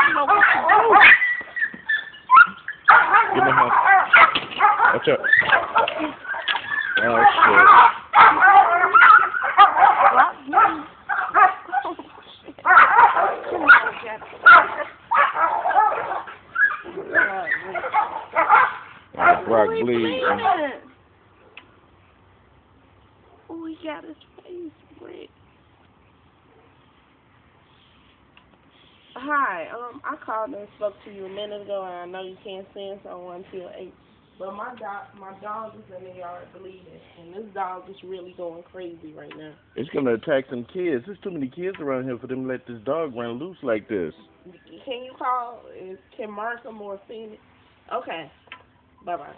don't know what to do. Give me her. Watch out. Oh, shit. Brock bleeding. Oh, he got his face red. Hi, I called and spoke to you a minute ago, and I know you can't send someone till 8. But my dog is in the yard bleeding, and this dog is really going crazy right now. It's gonna attack some kids. There's too many kids around here for them to let this dog run loose like this. Can you call? Can Markham or Phoenix? Okay. Bye-bye.